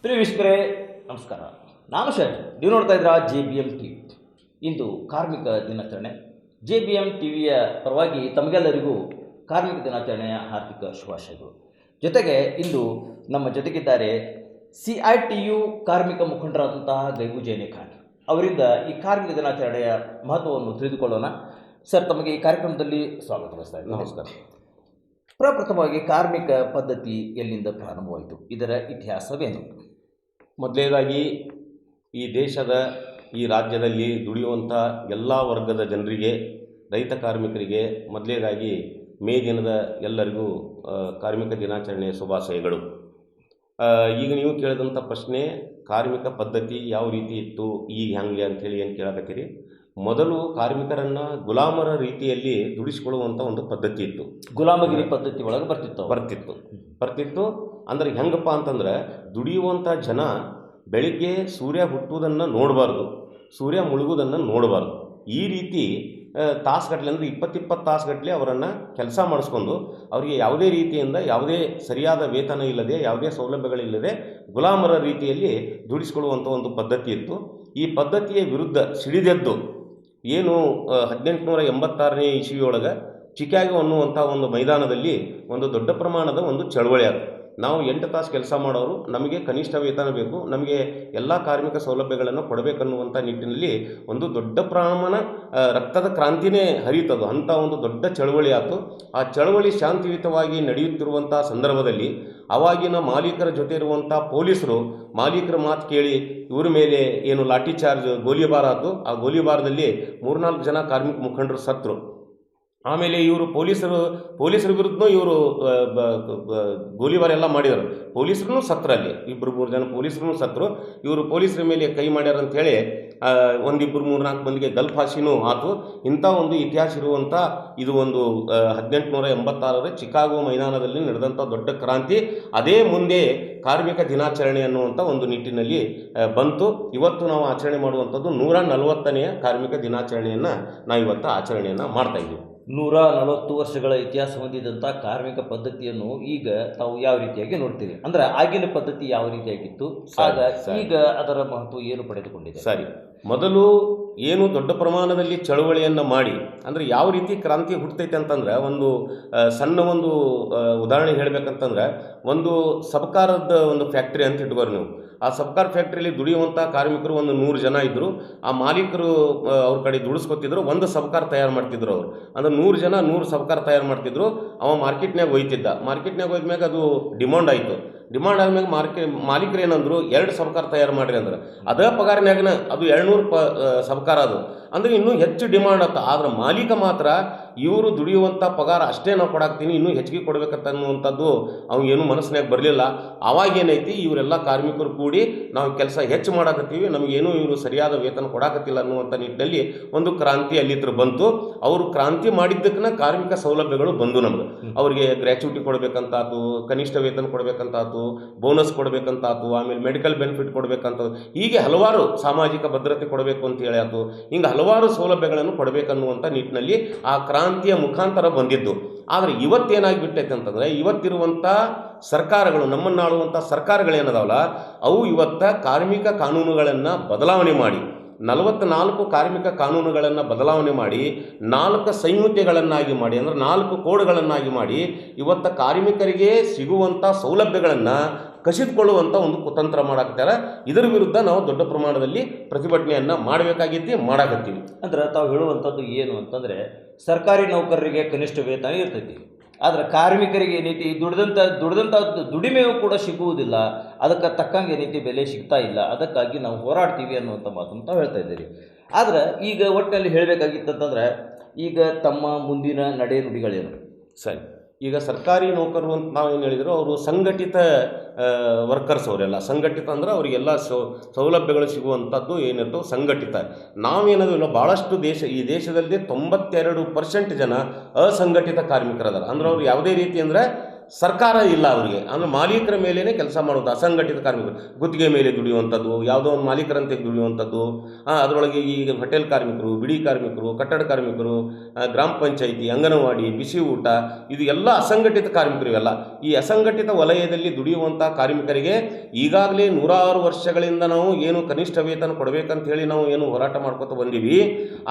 ಪ್ರಿಯ ವೀಕ್ಷಕರೇ ನಮಸ್ಕಾರ. ನಾನು ಶರತ್. ನೀವು ನೋಡ್ತಾ ಇದ್ದೀರಾ JBM TV. ಇಂದು ಕಾರ್ಮಿಕ ದಿನಾಚರಣೆ. JBM TVಯ ಪರವಾಗಿ ತಮಗೆಲ್ಲರಿಗೂ ಕಾರ್ಮಿಕ ದಿನಾಚರಣೆಯ ಹಾರ್ದಿಕ ಶುಭಾಶಯಗಳು. ಜೊತೆಗೆ ಇಂದು ನಮ್ಮ ಜೊತೆಗಿದ್ದಾರೆ CITU ಕಾರ್ಮಿಕ ಮುಖಂಡರಾದಂತಹ ಗೈಬು ಜೈನೆ ಖಾನ್ ಅವರಿಂದ ಈ ಕಾರ್ಮಿಕ ದಿನಾಚರಣೆಯ ಮಹತ್ವವನ್ನು ತಿಳಿದುಕೊಳ್ಳೋಣ. ಸರ್, ತಮಗೆ ಈ ಕಾರ್ಯಕ್ರಮದಲ್ಲಿ ಸ್ವಾಗತ ಬಯಸ್ತಾ ಇದ್ದೀನಿ. ನಮಸ್ಕಾರ. ಪ್ರಪ್ರಥಮವಾಗಿ ಕಾರ್ಮಿಕ ಪದ್ಧತಿ ಎಲ್ಲಿಂದ ಪ್ರಾರಂಭವಾಯಿತು, ಇದರ ಇತಿಹಾಸವೇನು? ಮೊದಲನೇದಾಗಿ ಈ ದೇಶದ ಈ ರಾಜ್ಯದಲ್ಲಿ ದುಡಿಯುವಂಥ ಎಲ್ಲ ವರ್ಗದ ಜನರಿಗೆ, ರೈತ ಕಾರ್ಮಿಕರಿಗೆ ಮೊದಲನೇದಾಗಿ ಮೇ ದಿನದ ಎಲ್ಲರಿಗೂ ಕಾರ್ಮಿಕ ದಿನಾಚರಣೆಯ ಶುಭಾಶಯಗಳು. ಈಗ ನೀವು ಕೇಳಿದಂಥ ಪ್ರಶ್ನೆ, ಕಾರ್ಮಿಕ ಪದ್ಧತಿ ಯಾವ ರೀತಿ ಇತ್ತು, ಈಗ ಹೆಂಗೆ ಅಂಥೇಳಿ ಏನು ಕೇಳಕತ್ತೀರಿ. ಮೊದಲು ಕಾರ್ಮಿಕರನ್ನು ಗುಲಾಮರ ರೀತಿಯಲ್ಲಿ ದುಡಿಸ್ಕೊಳ್ಳುವಂಥ ಒಂದು ಪದ್ಧತಿ ಇತ್ತು. ಗುಲಾಮಗಿರಿ ಪದ್ಧತಿ ಒಳಗೆ ಬರ್ತಿತ್ತು ಅಂದ್ರೆ ಹೆಂಗಪ್ಪ ಅಂತಂದ್ರೆ, ದುಡಿಯುವಂಥ ಜನ ಬೆಳಿಗ್ಗೆ ಸೂರ್ಯ ಹುಟ್ಟುವುದನ್ನು ನೋಡಬಾರ್ದು, ಸೂರ್ಯ ಮುಳುಗುವುದನ್ನು ನೋಡಬಾರ್ದು. ಈ ರೀತಿ ತಾಸುಗಟ್ಟಲೆ ಅಂದರೆ 20 ತಾಸುಗಟ್ಟಲೆ ಅವರನ್ನು ಕೆಲಸ ಮಾಡಿಸ್ಕೊಂಡು ಅವರಿಗೆ ಯಾವುದೇ ರೀತಿಯಿಂದ ಯಾವುದೇ ಸರಿಯಾದ ವೇತನ ಇಲ್ಲದೆ, ಯಾವುದೇ ಸೌಲಭ್ಯಗಳಿಲ್ಲದೆ ಗುಲಾಮರ ರೀತಿಯಲ್ಲಿ ದುಡಿಸ್ಕೊಳ್ಳುವಂಥ ಒಂದು ಪದ್ಧತಿ ಇತ್ತು. ಈ ಪದ್ಧತಿಯ ವಿರುದ್ಧ ಸಿಡಿದೆದ್ದು ಏನು 1886ನೇ ಇಸವಿಯೊಳಗೆ ಚಿಕಾಗೋ ಅನ್ನುವಂಥ ಒಂದು ಮೈದಾನದಲ್ಲಿ ಒಂದು ದೊಡ್ಡ ಪ್ರಮಾಣದ ಒಂದು ಚಳವಳಿ ಆಯಿತು. ನಾವು 8 ತಾಸು ಕೆಲಸ ಮಾಡೋರು, ನಮಗೆ ಕನಿಷ್ಠ ವೇತನ ಬೇಕು, ನಮಗೆ ಎಲ್ಲ ಕಾರ್ಮಿಕ ಸೌಲಭ್ಯಗಳನ್ನು ಕೊಡಬೇಕನ್ನುವಂಥ ನಿಟ್ಟಿನಲ್ಲಿ ಒಂದು ದೊಡ್ಡ ಪ್ರಮಾಣ ರಕ್ತದ ಕ್ರಾಂತಿನೇ ಹರಿಯುತ್ತದು. ಅಂಥ ಒಂದು ದೊಡ್ಡ ಚಳವಳಿ ಆಯಿತು. ಆ ಚಳವಳಿ ಶಾಂತಿಯುತವಾಗಿ ನಡೆಯುತ್ತಿರುವಂಥ ಸಂದರ್ಭದಲ್ಲಿ ಅವಾಗಿನ ಮಾಲೀಕರ ಜೊತೆ ಇರುವಂಥ ಪೊಲೀಸರು ಮಾಲೀಕರ ಮಾತು ಕೇಳಿ ಇವ್ರ ಮೇಲೆ ಏನು ಲಾಠಿ ಚಾರ್ಜ್, ಗೋಲಿಬಾರ್ ಆಯಿತು. ಆ ಗೋಲಿಬಾರ್ದಲ್ಲಿ 3-4 ಜನ ಕಾರ್ಮಿಕ ಮುಖಂಡರು ಸತ್ತರು. ಆಮೇಲೆ ಇವರು ಪೊಲೀಸರ ವಿರುದ್ಧ ಇವರು ಗೋಲಿಬಾರ್ ಎಲ್ಲ ಮಾಡಿದರು. ಪೊಲೀಸರು ಸತ್ತರಲ್ಲಿ 2-3 ಜನ ಪೊಲೀಸರು ಸತ್ತರು. ಇವರು ಪೊಲೀಸರ ಮೇಲೆ ಕೈ ಮಾಡ್ಯಾರ ಅಂಥೇಳಿ 1-2-3-4 ಮಂದಿಗೆ ಗಲ್ಫಾಸಿನೂ ಆಯಿತು. ಇಂಥ ಒಂದು ಇತಿಹಾಸ ಇರುವಂಥ ಇದು ಒಂದು 1886ರ ಚಿಕಾಗೋ ಮೈದಾನದಲ್ಲಿ ನಡೆದಂಥ ದೊಡ್ಡ ಕ್ರಾಂತಿ. ಅದೇ ಮುಂದೆ ಕಾರ್ಮಿಕ ದಿನಾಚರಣೆ ಅನ್ನುವಂಥ ಒಂದು ನಿಟ್ಟಿನಲ್ಲಿ ಬಂತು. ಇವತ್ತು ನಾವು ಆಚರಣೆ ಮಾಡುವಂಥದ್ದು 140ನೇ ಕಾರ್ಮಿಕ ದಿನಾಚರಣೆಯನ್ನು ನಾವು ಇವತ್ತು ಆಚರಣೆಯನ್ನು ಮಾಡ್ತಾಯಿದ್ದೀವಿ. 140 ವರ್ಷಗಳ ಇತಿಹಾಸ ಹೊಂದಿದಂಥ ಕಾರ್ಮಿಕ ಪದ್ಧತಿಯನ್ನು ಈಗ ತಾವು ಯಾವ ರೀತಿಯಾಗಿ ನೋಡ್ತೀರಿ? ಅಂದ್ರೆ ಆಗಿನ ಪದ್ಧತಿ ಯಾವ ರೀತಿಯಾಗಿತ್ತು, ಆಗ ಈಗ ಅದರ ಮಹತ್ವ ಏನು ಪಡೆದುಕೊಂಡಿದೆ? ಸರಿ, ಮೊದಲು ಏನು ದೊಡ್ಡ ಪ್ರಮಾಣದಲ್ಲಿ ಚಳವಳಿಯನ್ನು ಮಾಡಿ, ಅಂದರೆ ಯಾವ ರೀತಿ ಕ್ರಾಂತಿ ಹುಟ್ಟತೈತೆ ಅಂತಂದ್ರೆ, ಒಂದು ಸಣ್ಣ ಒಂದು ಉದಾಹರಣೆ ಹೇಳಬೇಕಂತಂದ್ರೆ, ಒಂದು ಸಬ್ಕಾರದ ಒಂದು ಫ್ಯಾಕ್ಟ್ರಿ ಅಂತ ಇಟ್ಕೋರಿ ನೀವು. ಆ ಸಬ್ಕಾರ್ ಫ್ಯಾಕ್ಟ್ರಿಯಲ್ಲಿ ದುಡಿಯುವಂಥ ಕಾರ್ಮಿಕರು ಒಂದು 100 ಜನ ಇದ್ದರು. ಆ ಮಾಲೀಕರು ಅವ್ರ ಕಡೆ ದುಡಿಸ್ಕೊತಿದ್ರು. ಒಂದು ಸಬ್ಕಾರ್ ತಯಾರು ಮಾಡ್ತಿದ್ರು ಅವರು. ಅಂದ್ರೆ 100 ಜನ 100 ಸಬ್ಕಾರ್ ತಯಾರು ಮಾಡ್ತಿದ್ರು. ಅವ ಮಾರ್ಕೆಟ್ನಾಗ ಒಯ್ತಿದ್ದ. ಮಾರ್ಕೆಟ್ನಾಗ ಹೋದ್ಮ್ಯಾಗ ಅದು ಡಿಮಾಂಡ್ ಆಯಿತು. ಡಿಮಾಂಡ್ ಆದ್ಮ್ಯಾಗ ಮಾಲೀಕರು ಏನಂದ್ರು, 2 ಸಬ್ಕಾರ್ ತಯಾರು ಮಾಡಿರಿ ಅಂದ್ರೆ ಅದೇ ಪಗಾರನಾಗನ ಅದು 200 ಸಬ್ಕಾರ ಅದು. ಅಂದರೆ ಇನ್ನೂ ಹೆಚ್ಚು ಡಿಮಾಂಡ್ ಆಯ್ತು. ಆದ್ರೆ ಮಾಲೀಕ ಮಾತ್ರ ಇವರು ದುಡಿಯುವಂಥ ಪಗಾರ ಅಷ್ಟೇ ನಾವು ಕೊಡಾಕ್ತೀನಿ, ಇನ್ನೂ ಹೆಚ್ಚಿಗೆ ಕೊಡಬೇಕಂತ ಅನ್ನುವಂಥದ್ದು ಏನೂ ಮನಸ್ಸಿನಾಗ ಬರಲಿಲ್ಲ. ಅವಾಗೇನೈತಿ, ಇವರೆಲ್ಲ ಕಾರ್ಮಿಕರು ಕೂಡಿ ನಾವು ಕೆಲಸ ಹೆಚ್ಚು ಮಾಡಾಕತ್ತೀವಿ, ನಮಗೇನು ಇವರು ಸರಿಯಾದ ವೇತನ ಕೊಡಾಕತ್ತಿಲ್ಲ ಅನ್ನುವಂಥ ನಿಟ್ಟಿನಲ್ಲಿ ಒಂದು ಕ್ರಾಂತಿ ಅಲ್ಲಿತ್ರ ಬಂತು. ಅವರು ಕ್ರಾಂತಿ ಮಾಡಿದ್ದಕ್ಕನ ಕಾರ್ಮಿಕ ಸೌಲಭ್ಯಗಳು ಬಂದು ನಮ್ಗೆ. ಅವ್ರಿಗೆ ಗ್ರ್ಯಾಚ್ಯುಟಿ ಕೊಡಬೇಕಂತಾತು, ಕನಿಷ್ಠ ವೇತನ ಕೊಡಬೇಕಂತಾತು, ಬೋನಸ್ ಕೊಡಬೇಕಂತಾತು, ಆಮೇಲೆ ಮೆಡಿಕಲ್ ಬೆನಿಫಿಟ್ ಕೊಡಬೇಕಂತ, ಹೀಗೆ ಹಲವಾರು ಸಾಮಾಜಿಕ ಭದ್ರತೆ ಕೊಡಬೇಕು ಅಂತ ಹೇಳಿ ಆಯ್ತು. ಹಿಂಗೆ ಹಲವಾರು ಸೌಲಭ್ಯಗಳನ್ನು ಕೊಡಬೇಕನ್ನುವಂಥ ನಿಟ್ಟಿನಲ್ಲಿ ಆ ಕ್ರಾಂತಿಯ ಮುಖಾಂತರ ಬಂದಿದ್ದು. ಆದರೆ ಇವತ್ತೇನಾಗಿಬಿಟ್ಟೈತೆ ಅಂತಂದರೆ, ಇವತ್ತಿರುವಂಥ ಸರ್ಕಾರಗಳು, ನಮ್ಮನ್ನಾಳುವಂಥ ಸರ್ಕಾರಗಳೇನದಾವಲ್ಲ, ಅವು ಇವತ್ತು ಕಾರ್ಮಿಕ ಕಾನೂನುಗಳನ್ನು ಬದಲಾವಣೆ ಮಾಡಿ 44 ಕಾರ್ಮಿಕ ಕಾನೂನುಗಳನ್ನು ಬದಲಾವಣೆ ಮಾಡಿ 4 ಸಂಹಿತೆಗಳನ್ನಾಗಿ ಮಾಡಿ, ಅಂದರೆ 4 ಕೋಡ್ಗಳನ್ನಾಗಿ ಮಾಡಿ ಇವತ್ತು ಕಾರ್ಮಿಕರಿಗೆ ಸಿಗುವಂಥ ಸೌಲಭ್ಯಗಳನ್ನು ಕಸಿದುಕೊಳ್ಳುವಂಥ ಒಂದು ಕುತಂತ್ರ ಮಾಡಾಕ್ತಾರೆ. ಇದರ ವಿರುದ್ಧ ನಾವು ದೊಡ್ಡ ಪ್ರಮಾಣದಲ್ಲಿ ಪ್ರತಿಭಟನೆಯನ್ನು ಮಾಡಾಕತ್ತೀವಿ. ಅಂದ್ರೆ ತಾವು ಹೇಳುವಂಥದ್ದು ಏನು ಅಂತಂದರೆ, ಸರ್ಕಾರಿ ನೌಕರರಿಗೆ ಕನಿಷ್ಠ ವೇತನ ಇರ್ತೈತಿ, ಆದರೆ ಕಾರ್ಮಿಕರಿಗೆ ಏನೈತಿ ದುಡಿದಂಥ ದುಡಿಮೆಯೂ ಕೂಡ ಸಿಗುವುದಿಲ್ಲ, ಅದಕ್ಕೆ ತಕ್ಕಂಗೆ ಏನೈತಿ ಬೆಲೆ ಸಿಗ್ತಾ ಇಲ್ಲ, ಅದಕ್ಕಾಗಿ ನಾವು ಹೋರಾಡ್ತೀವಿ ಅನ್ನುವಂಥ ಮಾತನ್ನು ತಾವು ಹೇಳ್ತಾ ಇದ್ದೀರಿ. ಆದರೆ ಈಗ ಒಟ್ಟಿನಲ್ಲಿ ಹೇಳಬೇಕಾಗಿತ್ತಂತಂದ್ರೆ, ಈಗ ತಮ್ಮ ಮುಂದಿನ ನಡೆ ನುಡಿಗಳೇನು? ಸರಿ, ಈಗ ಸರ್ಕಾರಿ ನೌಕರರು ಅಂತ ನಾವೇನು ಹೇಳಿದ್ರು, ಅವರು ಸಂಘಟಿತ ವರ್ಕರ್ಸ್. ಅವರೆಲ್ಲ ಸಂಘಟಿತ ಅಂದ್ರೆ ಅವರಿಗೆಲ್ಲ ಸೌಲಭ್ಯಗಳು ಸಿಗುವಂಥದ್ದು ಏನಿರ್ತವೆ ಸಂಘಟಿತ. ನಾವೇನದಿಲ್ಲ, ಭಾಳಷ್ಟು ಈ ದೇಶದಲ್ಲಿ 92% ಜನ ಅಸಂಘಟಿತ ಕಾರ್ಮಿಕರದಾರ. ಅಂದ್ರೆ ಅವ್ರು ಯಾವುದೇ ರೀತಿ ಅಂದರೆ ಸರ್ಕಾರ ಇಲ್ಲ ಅವರಿಗೆ, ಅಂದರೆ ಮಾಲೀಕರ ಮೇಲೇ ಕೆಲಸ ಮಾಡೋದು. ಅಸಂಘಟಿತ ಕಾರ್ಮಿಕರು ಗುತ್ತಿಗೆ ಮೇಲೆ ದುಡಿಯುವಂಥದ್ದು, ಯಾವುದೋ ಒಂದು ಮಾಲೀಕರಂತೆ ದುಡಿಯುವಂಥದ್ದು, ಅದರೊಳಗೆ ಈಗ ಹೋಟೆಲ್ ಕಾರ್ಮಿಕರು, ಬಿಡಿ ಕಾರ್ಮಿಕರು, ಕಟ್ಟಡ ಕಾರ್ಮಿಕರು, ಗ್ರಾಮ ಪಂಚಾಯಿತಿ, ಅಂಗನವಾಡಿ, ಬಿಸಿ ಊಟ, ಇದು ಎಲ್ಲ ಅಸಂಘಟಿತ ಕಾರ್ಮಿಕರು. ಇವೆಲ್ಲ ಈ ಅಸಂಘಟಿತ ವಲಯದಲ್ಲಿ ದುಡಿಯುವಂಥ ಕಾರ್ಮಿಕರಿಗೆ ಈಗಾಗಲೇ 106 ವರ್ಷಗಳಿಂದ ನಾವು ಏನು ಕನಿಷ್ಠ ವೇತನ ಕೊಡಬೇಕಂತ ಹೇಳಿ ನಾವು ಏನು ಹೋರಾಟ ಮಾಡ್ಕೊತ ಬಂದೀವಿ.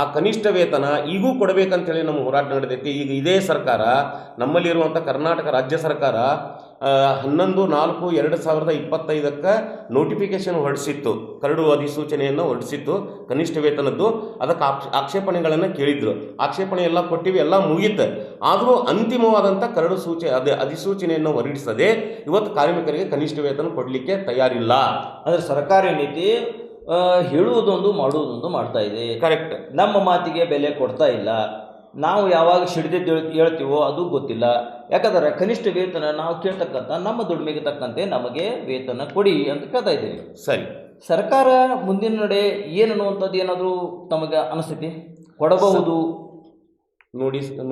ಆ ಕನಿಷ್ಠ ವೇತನ ಈಗೂ ಕೊಡಬೇಕಂತೇಳಿ ನಮ್ಮ ಹೋರಾಟ ನಡೆದೈತಿ. ಈಗ ಇದೇ ಸರ್ಕಾರ, ನಮ್ಮಲ್ಲಿರುವಂಥ ಕರ್ನಾಟಕ ರಾಜ್ಯ ಸರ್ಕಾರ 11/4/2025 ನೋಟಿಫಿಕೇಶನ್ ಹೊರಡಿಸಿತ್ತು, ಕರಡು ಅಧಿಸೂಚನೆಯನ್ನು ಹೊರಡಿಸಿತ್ತು ಕನಿಷ್ಠ ವೇತನದ್ದು. ಅದಕ್ಕೆ ಆಕ್ಷೇಪಣೆಗಳನ್ನು ಕೇಳಿದ್ರು. ಆಕ್ಷೇಪಣೆ ಎಲ್ಲ ಕೊಟ್ಟಿವಿ, ಎಲ್ಲ ಮುಗೀತು. ಆದರೂ ಅಂತಿಮವಾದಂಥ ಕರಡು ಅಧಿಸೂಚನೆಯನ್ನು ಹೊರಡಿಸದೆ ಇವತ್ತು ಕಾರ್ಮಿಕರಿಗೆ ಕನಿಷ್ಠ ವೇತನ ಕೊಡಲಿಕ್ಕೆ ತಯಾರಿಲ್ಲ. ಅಂದರೆ ಸರ್ಕಾರಿ ನೀತಿ ಹೇಳುವುದೊಂದು ಮಾಡುವುದೊಂದು ಮಾಡ್ತಾ ಇದೆ. ಕರೆಕ್ಟ್. ನಮ್ಮ ಮಾತಿಗೆ ಬೆಲೆ ಕೊಡ್ತಾ ಇಲ್ಲ. ನಾವು ಯಾವಾಗ ಸಿಡಿದು ಹೇಳ್ತೀವೋ ಅದು ಗೊತ್ತಿಲ್ಲ. ಯಾಕಂದರೆ ಕನಿಷ್ಠ ವೇತನ ನಾವು ಕೇಳ್ತಕ್ಕಂಥ ನಮ್ಮ ದುಡಿಮೆಗೆ ತಕ್ಕಂತೆ ನಮಗೆ ವೇತನ ಕೊಡಿ ಅಂತ ಕೇಳ್ತಾ ಇದ್ದೀವಿ. ಸರಿ, ಸರ್ಕಾರ ಮುಂದಿನ ನಡೆ ಏನನ್ನುವಂಥದ್ದು ಏನಾದರೂ ತಮಗೆ ಅನಿಸ್ತೈತಿ? ಕೊಡಬಹುದು.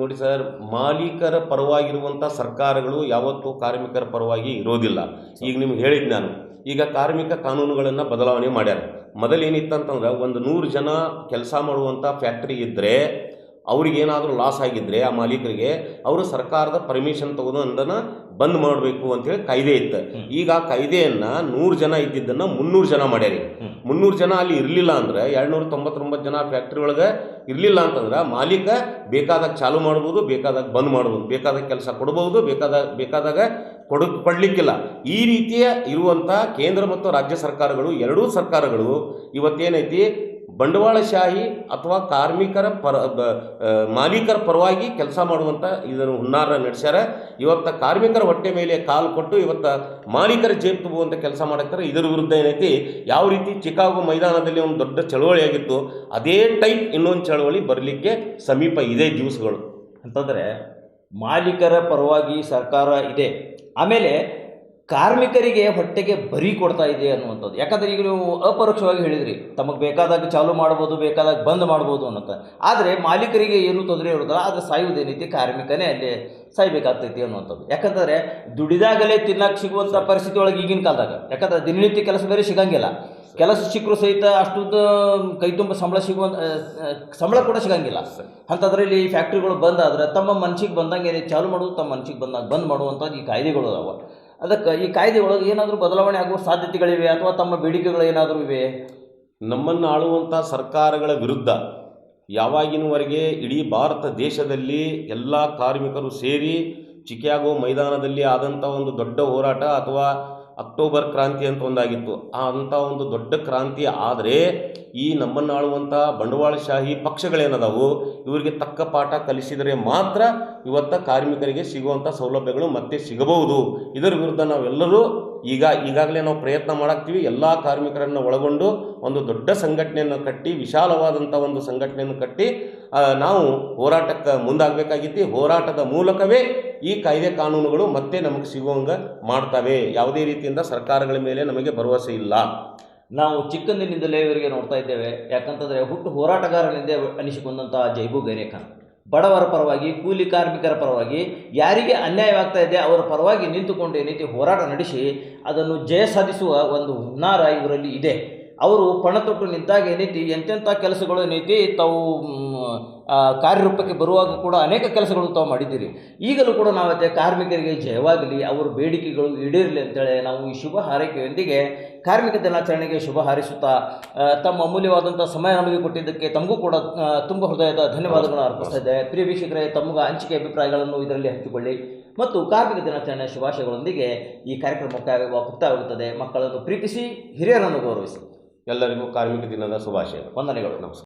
ನೋಡಿ ಸರ್, ಮಾಲೀಕರ ಪರವಾಗಿರುವಂಥ ಸರ್ಕಾರಗಳು ಯಾವತ್ತೂ ಕಾರ್ಮಿಕರ ಪರವಾಗಿ ಇರೋದಿಲ್ಲ. ಈಗ ನಿಮ್ಗೆ ಹೇಳಿದ್ದು ನಾನು, ಈಗ ಕಾರ್ಮಿಕ ಕಾನೂನುಗಳನ್ನು ಬದಲಾವಣೆ ಮಾಡ್ಯಾರ. ಮೊದಲೇನಿತ್ತಂತಂದ್ರೆ ಒಂದು 100 ಜನ ಕೆಲಸ ಮಾಡುವಂಥ ಫ್ಯಾಕ್ಟ್ರಿ ಇದ್ದರೆ ಅವ್ರಿಗೇನಾದರೂ ಲಾಸ್ ಆಗಿದ್ದರೆ ಆ ಮಾಲೀಕರಿಗೆ ಅವರು ಸರ್ಕಾರದ ಪರ್ಮಿಷನ್ ತಗೊಂಡು ಅದನ್ನು ಬಂದ್ ಮಾಡಬೇಕು ಅಂಥೇಳಿ ಕಾಯ್ದೆ ಇತ್ತು. ಈಗ ಆ ಕಾಯ್ದೆಯನ್ನು 100 ಜನ ಇದ್ದಿದ್ದನ್ನು 300 ಜನ ಮಾಡ್ಯಾರಿ. 300 ಜನ ಅಲ್ಲಿ ಇರಲಿಲ್ಲ ಅಂದ್ರೆ 299 ಜನ ಫ್ಯಾಕ್ಟ್ರಿ ಒಳಗೆ ಇರಲಿಲ್ಲ ಅಂತಂದ್ರೆ ಮಾಲೀಕ ಬೇಕಾದಾಗ ಚಾಲು ಮಾಡ್ಬೋದು, ಬೇಕಾದಾಗ ಬಂದ್ ಮಾಡ್ಬೋದು, ಬೇಕಾದಾಗ ಕೆಲಸ ಕೊಡ್ಬೋದು, ಬೇಕಾದಾಗ ಕೊಡಲಿಕ್ಕಿಲ್ಲ. ಈ ರೀತಿಯ ಇರುವಂಥ ಕೇಂದ್ರ ಮತ್ತು ರಾಜ್ಯ ಸರ್ಕಾರಗಳು, ಎರಡೂ ಸರ್ಕಾರಗಳು ಇವತ್ತೇನೈತಿ ಬಂಡವಾಳಶಾಹಿ ಅಥವಾ ಮಾಲೀಕರ ಪರವಾಗಿ ಕೆಲಸ ಮಾಡುವಂಥ ಇದನ್ನು ಹುನ್ನಾರ ನಡೆಸ್ಯಾರ. ಇವತ್ತು ಕಾರ್ಮಿಕರ ಹೊಟ್ಟೆ ಮೇಲೆ ಕಾಲು ಕೊಟ್ಟು ಇವತ್ತು ಮಾಲೀಕರ ಜೇಬು ತುಂಬುವಂಥ ಕೆಲಸ ಮಾಡಕ್ತಾರೆ. ಇದರ ವಿರುದ್ಧ ಏನೈತಿ, ಯಾವ ರೀತಿ ಚಿಕಾಗೋ ಮೈದಾನದಲ್ಲಿ ಒಂದು ದೊಡ್ಡ ಚಳವಳಿ ಆಗಿತ್ತು, ಅದೇ ಟೈಪ್ ಇನ್ನೊಂದು ಚಳವಳಿ ಬರಲಿಕ್ಕೆ ಸಮೀಪ ಇದೆ ದಿವಸಗಳು. ಅಂತಂದರೆ ಮಾಲೀಕರ ಪರವಾಗಿ ಸರ್ಕಾರ ಇದೆ, ಆಮೇಲೆ ಕಾರ್ಮಿಕರಿಗೆ ಹೊಟ್ಟೆಗೆ ಬರಿ ಕೊಡ್ತಾ ಇದೆ ಅನ್ನುವಂಥದ್ದು. ಯಾಕಂದರೆ ಈಗ ನೀವು ಅಪರೋಕ್ಷವಾಗಿ ಹೇಳಿದ್ರಿ, ತಮಗೆ ಬೇಕಾದಾಗ ಚಾಲು ಮಾಡ್ಬೋದು, ಬೇಕಾದಾಗ ಬಂದ್ ಮಾಡ್ಬೋದು ಅನ್ನೋಂಥ. ಆದರೆ ಮಾಲೀಕರಿಗೆ ಏನೂ ತೊಂದರೆ ಇರೋದಿಲ್ಲ, ಆದರೆ ಸಾಯುವುದೇನೈತಿ ಕಾರ್ಮಿಕನೇ ಅಲ್ಲಿ ಸಾಯ್ಬೇಕಾಗ್ತೈತಿ ಅನ್ನುವಂಥದ್ದು. ಯಾಕಂದರೆ ದುಡಿದಾಗಲೇ ತಿನ್ನಕ್ಕೆ ಸಿಗುವಂಥ ಪರಿಸ್ಥಿತಿ ಒಳಗೆ ಈಗಿನ ಕಾಲದಾಗ, ಯಾಕಂದರೆ ದಿನನಿತ್ಯ ಕೆಲಸ ಬೇರೆ ಸಿಗಂಗಿಲ್ಲ. ಕೆಲಸ ಸಿಕ್ಕರೂ ಸಹಿತ ಅಷ್ಟೊಂದು ಕೈ ತುಂಬ ಸಂಬಳ ಕೂಡ ಸಿಗಂಗಿಲ್ಲ. ಅಂಥದ್ರಲ್ಲಿ ಈ ಫ್ಯಾಕ್ಟ್ರಿಗಳು ಬಂದಾದ್ರೆ ತಮ್ಮ ಮನ್ಸಿಗೆ ಬಂದಂಗೆ ಚಾಲು ಮಾಡೋದು, ತಮ್ಮ ಮನ್ಸಿಗೆ ಬಂದಾಗ ಬಂದ್ ಮಾಡುವಂಥದ್ದು ಈ ಕಾಯ್ದೆಗಳು ಅದಾವ. ಅದಕ್ಕೆ ಈ ಕಾಯ್ದೆ ಒಳಗೆ ಏನಾದರೂ ಬದಲಾವಣೆ ಆಗುವ ಸಾಧ್ಯತೆಗಳಿವೆ ಅಥವಾ ತಮ್ಮ ಬೇಡಿಕೆಗಳು ಏನಾದರೂ ಇವೆ? ನಮ್ಮನ್ನು ಆಳುವಂಥ ಸರ್ಕಾರಗಳ ವಿರುದ್ಧ ಯಾವಾಗಿನವರೆಗೆ ಇಡೀ ಭಾರತ ದೇಶದಲ್ಲಿ ಎಲ್ಲ ಕಾರ್ಮಿಕರು ಸೇರಿ ಚಿಕಾಗೋ ಮೈದಾನದಲ್ಲಿ ಆದಂಥ ಒಂದು ದೊಡ್ಡ ಹೋರಾಟ ಅಥವಾ ಅಕ್ಟೋಬರ್ ಕ್ರಾಂತಿ ಅಂತ ಒಂದಾಗಿತ್ತು, ಅಂಥ ಒಂದು ದೊಡ್ಡ ಕ್ರಾಂತಿ ಆದರೆ ಈ ನಮ್ಮನ್ನು ಆಳುವಂಥ ಬಂಡವಾಳಶಾಹಿ ಪಕ್ಷಗಳೇನದಾವು ಇವರಿಗೆ ತಕ್ಕ ಪಾಠ ಕಲಿಸಿದರೆ ಮಾತ್ರ ಇವತ್ತು ಕಾರ್ಮಿಕರಿಗೆ ಸಿಗುವಂಥ ಸೌಲಭ್ಯಗಳು ಮತ್ತೆ ಸಿಗಬಹುದು. ಇದರ ವಿರುದ್ಧ ನಾವೆಲ್ಲರೂ ಈಗಾಗಲೇ ನಾವು ಪ್ರಯತ್ನ ಮಾಡಾಕ್ತೀವಿ. ಎಲ್ಲ ಕಾರ್ಮಿಕರನ್ನು ಒಳಗೊಂಡು ಒಂದು ದೊಡ್ಡ ಸಂಘಟನೆಯನ್ನು ಕಟ್ಟಿ, ವಿಶಾಲವಾದಂಥ ಒಂದು ಸಂಘಟನೆಯನ್ನು ಕಟ್ಟಿ ನಾವು ಹೋರಾಟಕ್ಕೆ ಮುಂದಾಗಬೇಕಾಗಿತ್ತು. ಹೋರಾಟದ ಮೂಲಕವೇ ಈ ಕಾಯ್ದೆ ಕಾನೂನುಗಳು ಮತ್ತೆ ನಮಗೆ ಸಿಗುವಂಗೆ ಮಾಡ್ತವೆ. ಯಾವುದೇ ರೀತಿಯಿಂದ ಸರ್ಕಾರಗಳ ಮೇಲೆ ನಮಗೆ ಭರವಸೆ ಇಲ್ಲ. ನಾವು ಚಿಕ್ಕಂದಿನಿಂದಲೇ ಇವರಿಗೆ ನೋಡ್ತಾ ಇದ್ದೇವೆ. ಯಾಕಂತಂದರೆ ಹುಟ್ಟು ಹೋರಾಟಗಾರನಿಂದ ಅನಿಸಿಕೊಂಡಂಥ ಜೈಬು ಗೈರೇಖಾನ್ ಬಡವರ ಪರವಾಗಿ, ಕೂಲಿ ಕಾರ್ಮಿಕರ ಪರವಾಗಿ, ಯಾರಿಗೆ ಅನ್ಯಾಯವಾಗ್ತಾ ಇದೆ ಅವರ ಪರವಾಗಿ ನಿಂತುಕೊಂಡು ಏನೈತಿ ಹೋರಾಟ ನಡೆಸಿ ಅದನ್ನು ಜಯ ಸಾಧಿಸುವ ಒಂದು ಹುನ್ನಾರ ಇವರಲ್ಲಿ ಇದೆ. ಅವರು ಪಣ ತೊಟ್ಟು ನಿಂತಾಗ ಏನೈತಿ ಎಂತೆಂಥ ಕೆಲಸಗಳು ಏನೈತಿ ತಾವು ಕಾರ್ಯರೂಪಕ್ಕೆ ಬರುವಾಗ ಕೂಡ ಅನೇಕ ಕೆಲಸಗಳು ತಾವು ಮಾಡಿದ್ದೀರಿ. ಈಗಲೂ ಕೂಡ ನಾವತ್ತೆ ಕಾರ್ಮಿಕರಿಗೆ ಜಯವಾಗಲಿ, ಅವರ ಬೇಡಿಕೆಗಳು ಈಡೇರಲಿ ಅಂತೇಳಿ ನಾವು ಈ ಶುಭ ಹಾರೈಕೆಯೊಂದಿಗೆ ಕಾರ್ಮಿಕ ದಿನಾಚರಣೆಗೆ ಶುಭ ಹಾರೈಸುತ್ತಾ ತಮ್ಮ ಅಮೂಲ್ಯವಾದಂಥ ಸಮಯ ನಮಗೆ ಕೊಟ್ಟಿದ್ದಕ್ಕೆ ತಮಗೂ ಕೂಡ ತುಂಬ ಹೃದಯದ ಧನ್ಯವಾದಗಳನ್ನು ಅರ್ಪಿಸ್ತಾ ಇದ್ದೇವೆ. ಪ್ರಿಯ ವೀಕ್ಷಕರೇ, ತಮಗೆ ಅನಿಸಿಕೆ ಅಭಿಪ್ರಾಯಗಳನ್ನು ಇದರಲ್ಲಿ ಹಂಚಿಕೊಳ್ಳಿ ಮತ್ತು ಕಾರ್ಮಿಕ ದಿನಾಚರಣೆ ಶುಭಾಶಯಗಳೊಂದಿಗೆ ಈ ಕಾರ್ಯಕ್ರಮ ಮುಕ್ತಾಯವಾಗುತ್ತದೆ. ಮಕ್ಕಳನ್ನು ಪ್ರೀತಿಸಿ, ಹಿರಿಯರನ್ನು ಗೌರವಿಸಿ. ಎಲ್ಲರಿಗೂ ಕಾರ್ಮಿಕ ದಿನದ ಶುಭಾಶಯ, ವಂದನೆಗಳು. ನಮಸ್ಕಾರ.